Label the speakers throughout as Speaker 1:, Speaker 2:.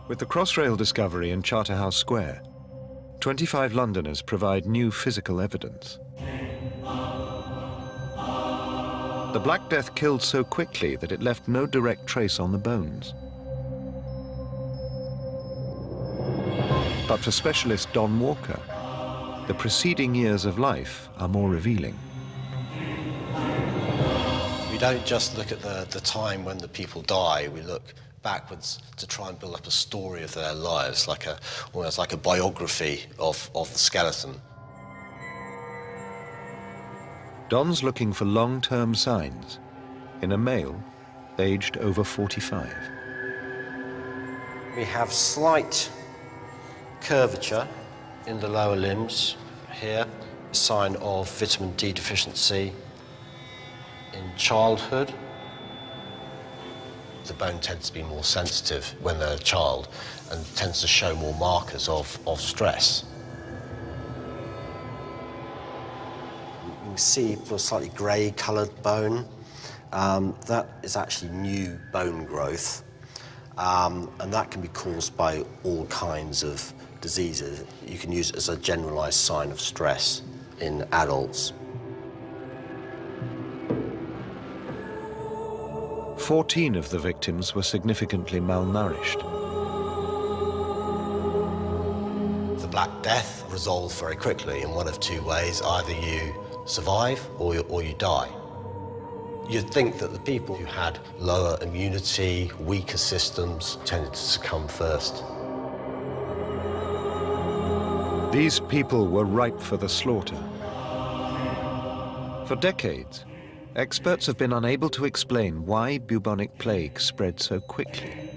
Speaker 1: With the Crossrail discovery in Charterhouse Square, 25 Londoners provide new physical evidence. The Black Death killed so quickly that it left no direct trace on the bones. But for specialist Don Walker, the preceding years of life are more revealing.
Speaker 2: We don't just look at the time when the people die, we look backwards to try and build up a story of their lives, almost like a biography of the skeleton.
Speaker 1: Don's looking for long-term signs in a male aged over 45.
Speaker 2: We have slight curvature in the lower limbs here, a sign of vitamin D deficiency in childhood. The bone tends to be more sensitive when they're a child and tends to show more markers of stress. You can see a slightly grey-coloured bone. That is actually new bone growth, and that can be caused by all kinds of diseases. You can use it as a generalised sign of stress in adults.
Speaker 1: 14 of the victims were significantly malnourished.
Speaker 2: The Black Death resolved very quickly in one of two ways. Either you survive or you die. You'd think that the people who had lower immunity, weaker systems, tended to succumb first.
Speaker 1: These people were ripe for the slaughter. For decades, experts have been unable to explain why bubonic plague spread so quickly.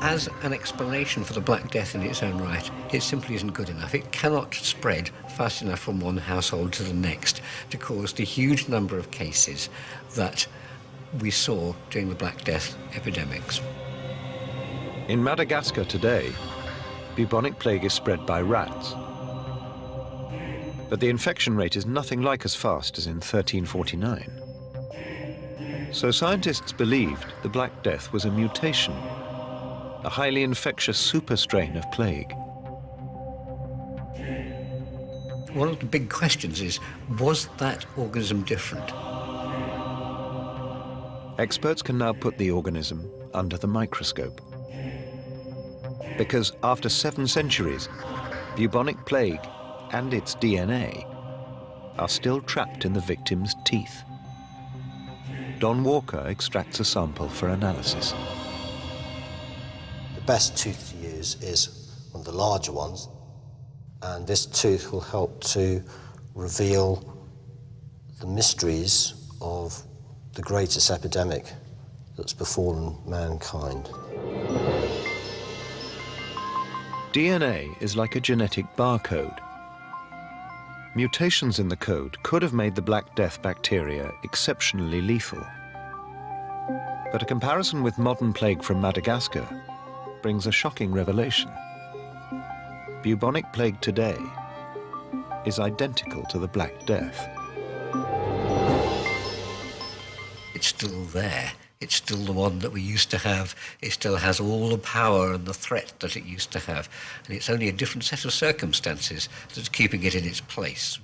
Speaker 3: As an explanation for the Black Death in its own right, it simply isn't good enough. It cannot spread fast enough from one household to the next to cause the huge number of cases that we saw during the Black Death epidemics.
Speaker 1: In Madagascar today, bubonic plague is spread by rats. But the infection rate is nothing like as fast as in 1349. So scientists believed the Black Death was a mutation, a highly infectious super strain of plague.
Speaker 3: One of the big questions is, was that organism different?
Speaker 1: Experts can now put the organism under the microscope. Because after 7 centuries, bubonic plague and its DNA are still trapped in the victim's teeth. Don Walker extracts a sample for analysis.
Speaker 2: The best tooth to use is one of the larger ones, and this tooth will help to reveal the mysteries of the greatest epidemic that's befallen mankind.
Speaker 1: DNA is like a genetic barcode. Mutations in the code could have made the Black Death bacteria exceptionally lethal. But a comparison with modern plague from Madagascar brings a shocking revelation. Bubonic plague today is identical to the Black Death.
Speaker 3: It's still there. It's still the one that we used to have. It still has all the power and the threat that it used to have. And it's only a different set of circumstances that's keeping it in its place.